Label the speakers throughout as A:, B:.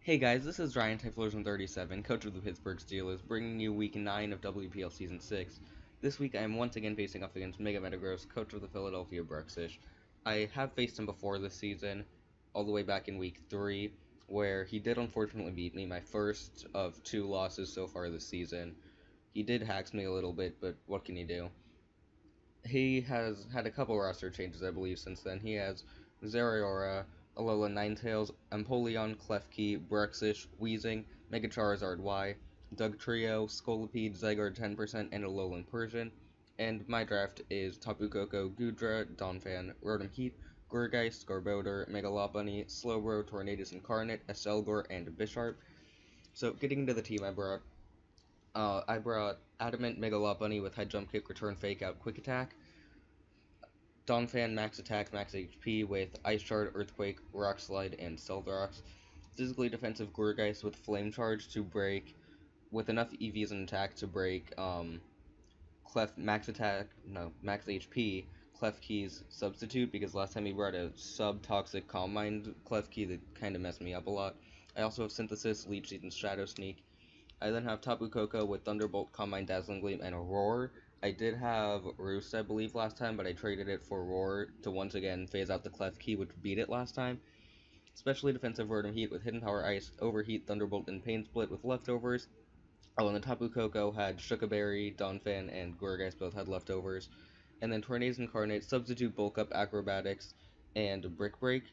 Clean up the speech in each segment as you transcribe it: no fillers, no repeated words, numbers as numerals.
A: Hey guys, this is Ryan Typhlosion37, coach of the Pittsburgh Steelas, bringing you Week 9 of WPL Season 6. This week I am once again facing off against Mega Metagross, coach of the Philadelphia Bruxish. I have faced him before this season, all the way back in Week 3, where he did unfortunately beat me, my first of 2 losses so far this season. He did hacks me a little bit, but what can you do? He has had a couple roster changes, I believe, since then. He has Zeraora, Alola Ninetales, Empoleon, Klefki, Bruxish, Weezing, Mega Charizard Y, Dugtrio, Scolipede, Zygarde 10%, and Alolan Persian. And my draft is Tapu Koko, Goodra, Donphan, Rotom Heat, Gourgeist, Garbodor, Mega Lopunny, Slowbro, Tornadus Incarnate, Estelgor, and Bisharp. So getting into the team I brought Adamant, Mega Lopunny with High Jump Kick, Return Fake Out, Quick Attack, Donphan max attack, max HP with Ice Shard, Earthquake, Rock Slide, and Stealth Rocks. Physically defensive Gourgeist with Flame Charge to break, with enough EVs and attack to break max attack, no, max HP, Klefki's Substitute, because last time he brought a sub-toxic Calm Mind Klefki that kind of messed me up a lot. I also have Synthesis, Leech Seed, and Shadow Sneak. I then have Tapu Koko with Thunderbolt, Calm Mind, Dazzling Gleam, and a Roar. I did have Roost, I believe, last time, but I traded it for Roar to once again phase out the Klefki, which beat it last time. Especially defensive Rotom Heat with Hidden Power Ice, Overheat, Thunderbolt, and Pain Split with leftovers. Oh, and the Tapu Koko had Shukaberry, Donphan, and Gourgeist both had leftovers. And then Tornadus Incarnate, Substitute, Bulk Up, Acrobatics, and Brick Break.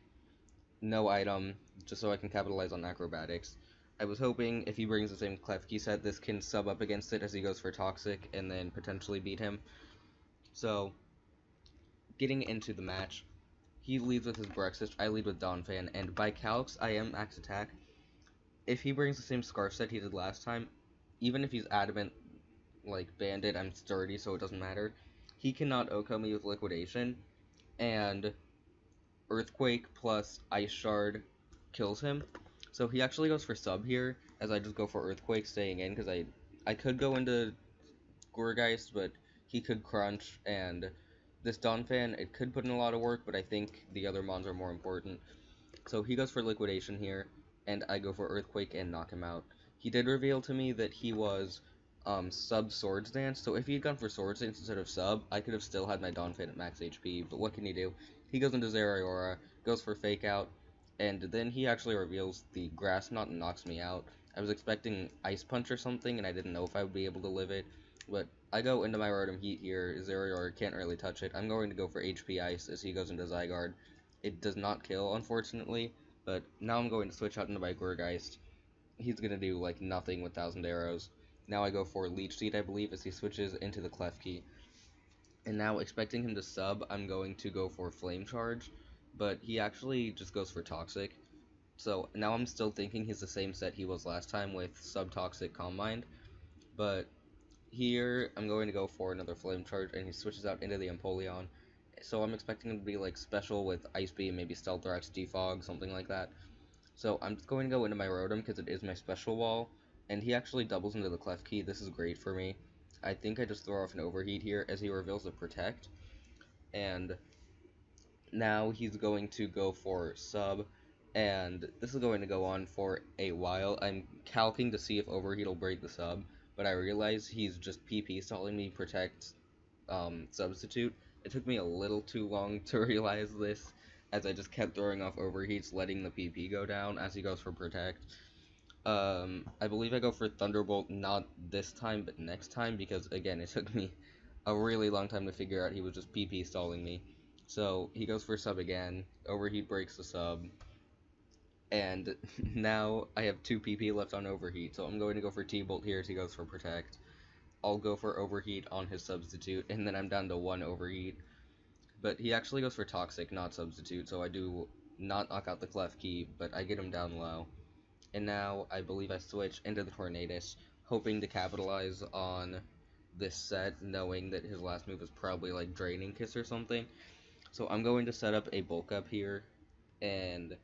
A: No item, just so I can capitalize on Acrobatics. I was hoping if he brings the same Klefki set, this can sub up against it as he goes for Toxic and then potentially beat him. So, getting into the match, he leads with his Bruxish, I lead with Donphan, and by Calx, I am max attack. If he brings the same Scarf set he did last time, even if he's adamant, like Bandit, I'm sturdy, so it doesn't matter. He cannot OHKO me with Liquidation, and Earthquake plus Ice Shard kills him. So he actually goes for sub here, as I just go for Earthquake staying in, because I could go into Gourgeist, but he could crunch, and this Donphan, it could put in a lot of work, but I think the other mons are more important. So he goes for Liquidation here, and I go for Earthquake and knock him out. He did reveal to me that he was sub Swords Dance, so if he had gone for Swords Dance instead of sub, I could have still had my Donphan at max HP, but what can he do? He goes into Zeraora, goes for Fake Out, and then he actually reveals the Grass Knot and knocks me out. I was expecting Ice Punch or something, and I didn't know if I would be able to live it, but I go into my Rotom Heat here. Zeraora can't really touch it. I'm going to go for HP Ice as he goes into Zygarde. It does not kill, unfortunately, but now I'm going to switch out into my Gourgeist. He's going to do, like, nothing with 1,000 Arrows. Now I go for Leech Seed, I believe, as he switches into the Klefki. And now, expecting him to sub, I'm going to go for Flame Charge, but he actually just goes for Toxic. So now I'm still thinking he's the same set he was last time with Sub-Toxic Calm Mind, but here I'm going to go for another Flame Charge, and he switches out into the Empoleon. So I'm expecting him to be like special with Ice Beam, maybe Stealth Rocks, Defog, something like that. So I'm just going to go into my Rotom because it is my special wall, and he actually doubles into the Klefki. This is great for me. I think I just throw off an Overheat here as he reveals a Protect, and now he's going to go for sub, and this is going to go on for a while. I'm calcing to see if Overheat will break the sub, but I realize he's just PP stalling me protect substitute. It took me a little too long to realize this, as I just kept throwing off overheats, letting the PP go down as he goes for protect. I believe I go for Thunderbolt not this time, but next time, because again, it took me a really long time to figure out he was just PP stalling me. So he goes for sub again, overheat breaks the sub, and now I have 2 PP left on overheat, so I'm going to go for T-Bolt here as he goes for protect. I'll go for overheat on his substitute, and then I'm down to 1 overheat. But he actually goes for toxic, not substitute, so I do not knock out the Klefki, but I get him down low. And now I believe I switch into the Tornadus, hoping to capitalize on this set, knowing that his last move is probably like Draining Kiss or something. So I'm going to set up a bulk up here, and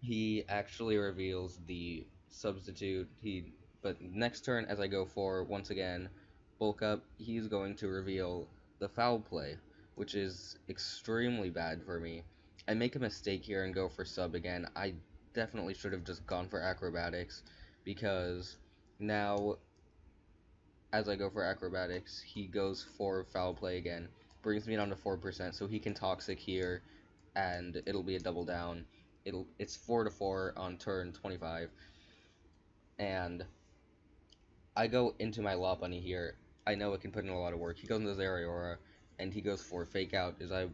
A: he actually reveals the substitute. But next turn, as I go for, once again, bulk up, he's going to reveal the foul play, which is extremely bad for me. I make a mistake here and go for sub again. I definitely should have just gone for acrobatics, because now as I go for acrobatics, he goes for foul play again, brings me down to 4%, so he can toxic here, and it'll be a double down. It's 4-4 on turn 25, and I go into my Law Bunny here. I know it can put in a lot of work. He goes into Zeraora, and he goes for Fake Out, as I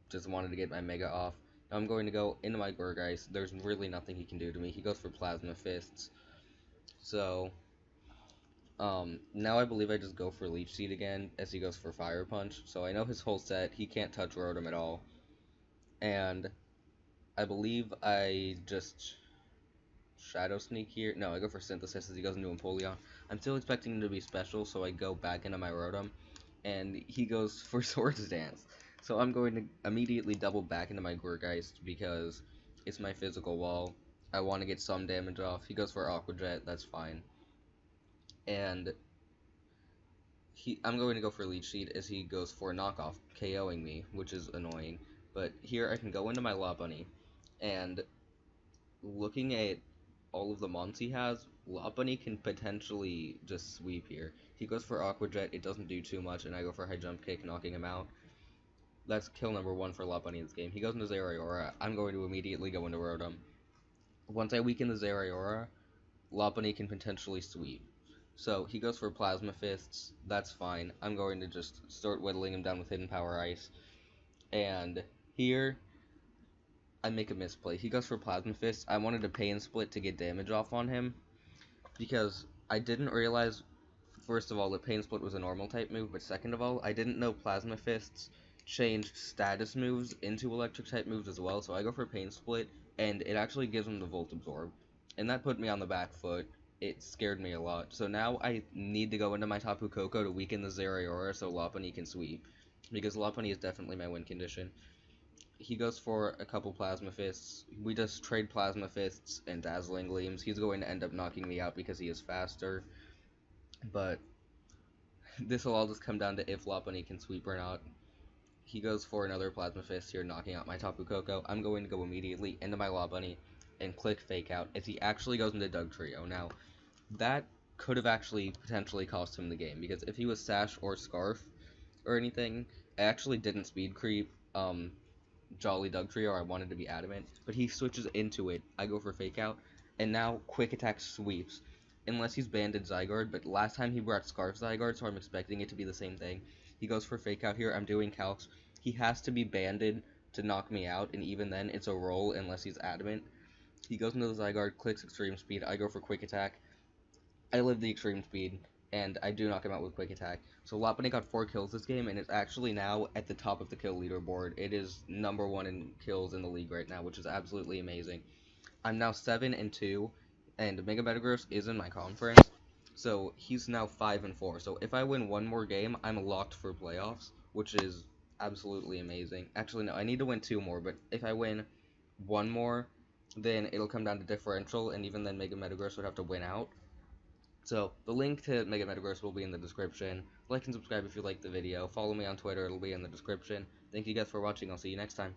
A: just wanted to get my Mega off. Now I'm going to go into my Gourgeist. There's really nothing he can do to me. He goes for Plasma Fists. So, now I believe I just go for Leech Seed again, as he goes for Fire Punch. So I know his whole set, he can't touch Rotom at all. And I believe I just Shadow Sneak here. No, I go for Synthesis as he goes into Empoleon. I'm still expecting him to be special, so I go back into my Rotom, and he goes for Swords Dance. So I'm going to immediately double back into my Gourgeist because it's my physical wall. I want to get some damage off. He goes for Aqua Jet, that's fine. And I'm going to go for Leech Seed as he goes for Knockoff, KOing me, which is annoying. But here I can go into my Lopunny, and looking at all of the mons he has, Lopunny can potentially just sweep here. He goes for Aqua Jet, it doesn't do too much, and I go for High Jump Kick, knocking him out. That's kill number 1 for Lopunny in this game. He goes into Zeraora, I'm going to immediately go into Rotom. Once I weaken the Zeraora, Lopunny can potentially sweep. So he goes for Plasma Fists, that's fine. I'm going to just start whittling him down with Hidden Power Ice. And here, I make a misplay. He goes for Plasma Fist. I wanted to Pain Split to get damage off on him, because I didn't realize, first of all, that Pain Split was a normal type move, but second of all, I didn't know Plasma Fists changed status moves into electric type moves as well, so I go for Pain Split, and it actually gives him the Volt Absorb, and that put me on the back foot. It scared me a lot, so now I need to go into my Tapu Koko to weaken the Zeraora so Lopunny can sweep, because Lopunny is definitely my win condition. He goes for a couple Plasma Fists. We just trade Plasma Fists and Dazzling Gleams. He's going to end up knocking me out because he is faster. But this will all just come down to if Lopunny can sweep or not. He goes for another Plasma Fist here, knocking out my Tapu Koko. I'm going to go immediately into my Lopunny and click Fake Out as he actually goes into Dugtrio. Now, that could have actually potentially cost him the game, because if he was Sash or Scarf or anything, I actually didn't speed creep Jolly Dugtrio, I wanted to be adamant, but he switches into it. I go for Fake Out, and now Quick Attack sweeps. Unless he's banded Zygarde, but last time he brought Scarf Zygarde, so I'm expecting it to be the same thing. He goes for Fake Out here, I'm doing Calcs. He has to be banded to knock me out, and even then, it's a roll unless he's adamant. He goes into the Zygarde, clicks Extreme Speed, I go for Quick Attack. I live the Extreme Speed, and I do knock him out with Quick Attack. So Lopunny got 4 kills this game, and it's actually now at the top of the kill leaderboard. It is number 1 in kills in the league right now, which is absolutely amazing. I'm now 7-2, and Mega Metagross is in my conference, so he's now 5-4. So if I win one more game, I'm locked for playoffs, which is absolutely amazing. Actually, no, I need to win 2 more, but if I win 1 more, then it'll come down to differential, and even then Mega Metagross would have to win out. So, the link to Mega Metagross will be in the description. Like and subscribe if you liked the video. Follow me on Twitter, it'll be in the description. Thank you guys for watching, I'll see you next time.